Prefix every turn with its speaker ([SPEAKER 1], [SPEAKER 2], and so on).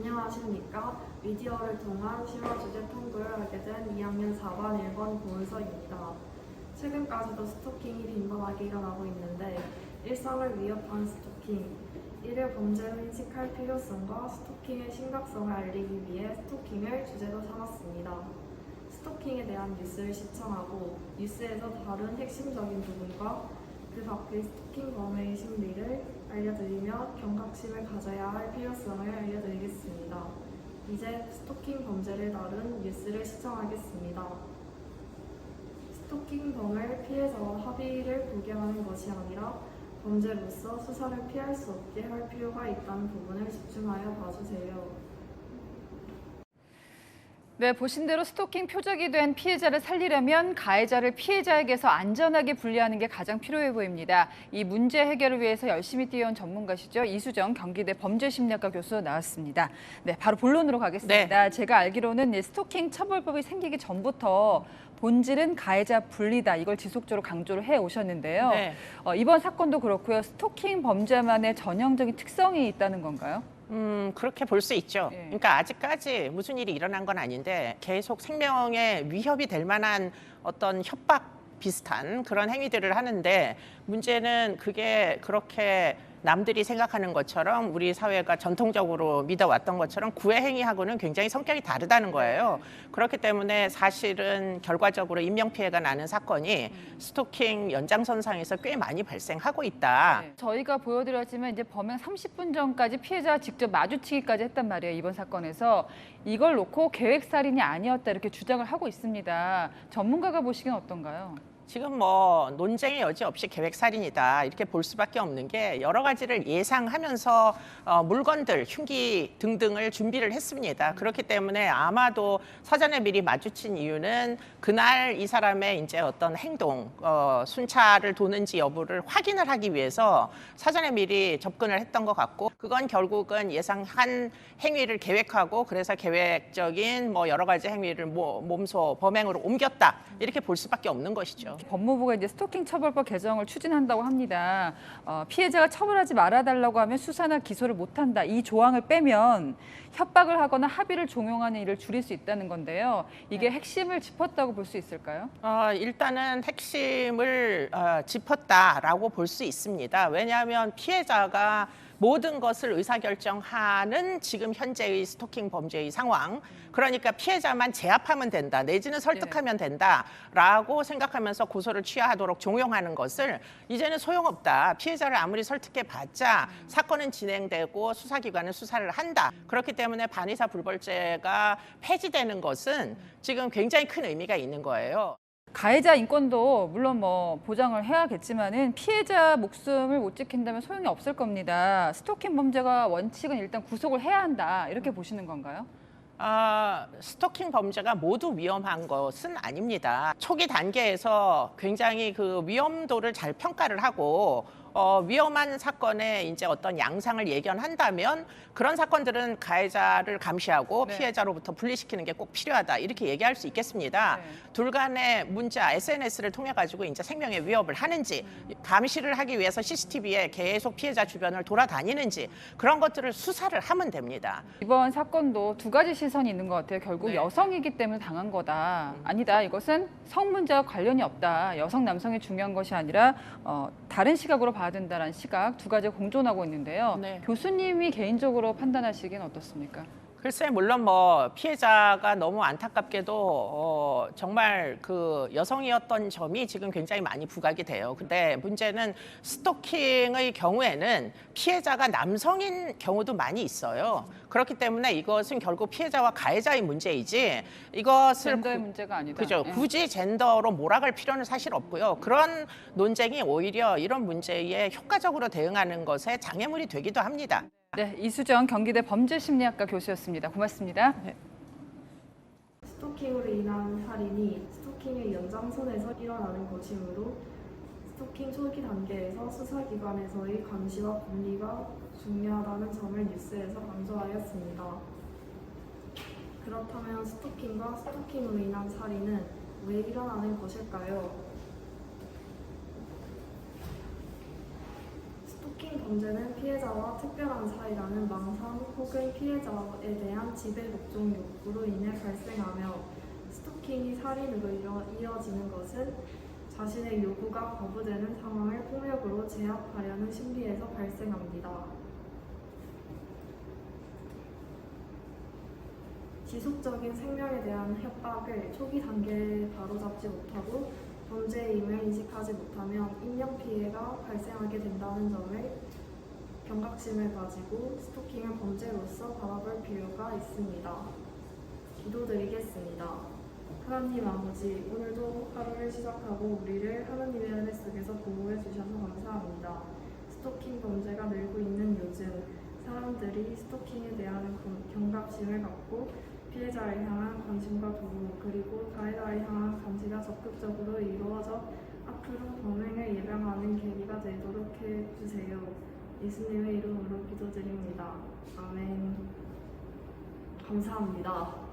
[SPEAKER 1] 안녕하십니까. 미디어를 통한 실화 주제 탐구를 하게 된 2학년 4반 1번 고은서입니다. 최근까지도 스토킹이 빈번하게 일어나고 있는데 일상을 위협하는 스토킹, 이를 범죄로 인식할 필요성과 스토킹의 심각성을 알리기 위해 스토킹을 주제로 삼았습니다. 스토킹에 대한 뉴스를 시청하고 뉴스에서 다룬 핵심적인 부분과 그 밖의 스토킹범의 심리를 알려드리며 경각심을 가져야 할 필요성을 알려드리겠습니다. 이제 스토킹 범죄를 다룬 뉴스를 시청하겠습니다. 스토킹범을 피해자와 합의를 보게 하는 것이 아니라 범죄로서 수사를 피할 수 없게 할 필요가 있다는 부분을 집중하여 봐주세요.
[SPEAKER 2] 네, 보신 대로 스토킹 표적이 된 피해자를 살리려면 가해자를 피해자에게서 안전하게 분리하는 게 가장 필요해 보입니다. 이 문제 해결을 위해서 열심히 뛰어온 전문가시죠. 이수정 경기대 범죄심리학과 교수 나왔습니다. 네, 바로 본론으로 가겠습니다. 네. 제가 알기로는 이 스토킹 처벌법이 생기기 전부터 본질은 가해자 분리다. 이걸 지속적으로 강조를 해오셨는데요. 네. 이번 사건도 그렇고요. 스토킹 범죄만의 전형적인 특성이 있다는 건가요?
[SPEAKER 3] 그렇게 볼 수 있죠.
[SPEAKER 2] 예.
[SPEAKER 3] 그러니까 아직까지 무슨 일이 일어난 건 아닌데 계속 생명에 위협이 될 만한 어떤 협박 비슷한 그런 행위들을 하는데 문제는 그게 그렇게 남들이 생각하는 것처럼 우리 사회가 전통적으로 믿어왔던 것처럼 구애 행위하고는 굉장히 성격이 다르다는 거예요. 그렇기 때문에 사실은 결과적으로 인명피해가 나는 사건이 스토킹 연장선상에서 꽤 많이 발생하고 있다.
[SPEAKER 2] 네. 저희가 보여드렸지만 이제 범행 30분 전까지 피해자와 직접 마주치기까지 했단 말이에요. 이번 사건에서 이걸 놓고 계획살인이 아니었다 이렇게 주장을 하고 있습니다. 전문가가 보시기엔 어떤가요?
[SPEAKER 3] 지금 뭐 논쟁의 여지 없이 계획살인이다 이렇게 볼 수밖에 없는 게 여러 가지를 예상하면서 물건들, 흉기 등등을 준비를 했습니다. 그렇기 때문에 아마도 사전에 미리 마주친 이유는 그날 이 사람의 이제 어떤 행동, 순찰을 도는지 여부를 확인을 하기 위해서 사전에 미리 접근을 했던 것 같고 그건 결국은 예상한 행위를 계획하고 그래서 계획적인 뭐 여러 가지 행위를 몸소 범행으로 옮겼다 이렇게 볼 수밖에 없는 것이죠.
[SPEAKER 2] 법무부가 이제 스토킹 처벌법 개정을 추진한다고 합니다. 피해자가 처벌하지 말아달라고 하면 수사나 기소를 못한다. 이 조항을 빼면 협박을 하거나 합의를 종용하는 일을 줄일 수 있다는 건데요. 이게 핵심을 짚었다고 볼 수 있을까요?
[SPEAKER 3] 일단은 핵심을 짚었다라고 볼 수 있습니다. 왜냐하면 피해자가 모든 것을 의사결정하는 지금 현재의 스토킹 범죄의 상황. 그러니까 피해자만 제압하면 된다, 내지는 설득하면 된다라고 생각하면서 고소를 취하하도록 종용하는 것을 이제는 소용없다. 피해자를 아무리 설득해봤자 사건은 진행되고 수사기관은 수사를 한다. 그렇기 때문에 반의사 불벌죄가 폐지되는 것은 지금 굉장히 큰 의미가 있는 거예요.
[SPEAKER 2] 가해자 인권도 물론 뭐 보장을 해야겠지만은 피해자 목숨을 못 지킨다면 소용이 없을 겁니다. 스토킹 범죄가 원칙은 일단 구속을 해야 한다 이렇게 보시는 건가요?
[SPEAKER 3] 스토킹 범죄가 모두 위험한 것은 아닙니다. 초기 단계에서 굉장히 그 위험도를 잘 평가를 하고 위험한 사건의 이제 어떤 양상을 예견한다면 그런 사건들은 가해자를 감시하고 피해자로부터 분리시키는 게 꼭 필요하다 이렇게 얘기할 수 있겠습니다. 둘 간의 문자, SNS를 통해 가지고 이제 생명의 위협을 하는지 감시를 하기 위해서 CCTV에 계속 피해자 주변을 돌아다니는지 그런 것들을 수사를 하면 됩니다.
[SPEAKER 2] 이번 사건도 두 가지 시선이 있는 것 같아요. 결국 여성이기 때문에 당한 거다. 아니다. 이것은 성 문제와 관련이 없다. 여성, 남성이 중요한 것이 아니라 다른 시각으로 봐야 된다는 시각 두 가지가 공존하고 있는데요. 교수님이 개인적으로 판단하시기엔 어떻습니까?
[SPEAKER 3] 글쎄 물론 뭐 피해자가 너무 안타깝게도 정말 그 여성이었던 점이 지금 굉장히 많이 부각이 돼요. 근데 문제는 스토킹의 경우에는 피해자가 남성인 경우도 많이 있어요. 그렇기 때문에 이것은 결국 피해자와 가해자의 문제이지 이것을
[SPEAKER 2] 젠더의 문제가 아니다.
[SPEAKER 3] 그죠. 굳이 젠더로 몰아갈 필요는 사실 없고요. 그런 논쟁이 오히려 이런 문제에 효과적으로 대응하는 것에 장애물이 되기도 합니다.
[SPEAKER 2] 네, 이수정 경기대 범죄심리학과 교수였습니다. 고맙습니다.
[SPEAKER 1] 스토킹으로 인한 살인이 스토킹의 연장선에서 일어나는 것이므로 스토킹 초기 단계에서 수사기관에서의 감시와 분리가 중요하다는 점을 뉴스에서 강조하였습니다. 그렇다면 스토킹과 스토킹으로 인한 살인은 왜 일어나는 것일까요? 스토킹 범죄는 피해자와 특별한 사이라는 망상 혹은 피해자에 대한 지배 목적 욕구로 인해 발생하며 스토킹이 살인으로 이어지는 것은 자신의 요구가 거부되는 상황을 폭력으로 제압하려는 심리에서 발생합니다. 지속적인 생명에 대한 협박을 초기 단계에 바로잡지 못하고 범죄임을 인식하지 못하면 인명피해가 발생하게 된다는 점을 경각심을 가지고 스토킹을 범죄로서 바라볼 필요가 있습니다. 기도드리겠습니다. 하나님 아버지, 오늘도 하루를 시작하고 우리를 하나님의 은혜 속에서 보호해 주셔서 감사합니다. 스토킹 범죄가 늘고 있는 요즘 사람들이 스토킹에 대한 경각심을 갖고 피해자를 향한 관심과 도움 그리고 가해자를 향한 감시가 적극적으로 이루어져 앞으로 범행을 예방하는 계기가 되도록 해주세요. 예수님의 이름으로 기도드립니다. 아멘. 감사합니다.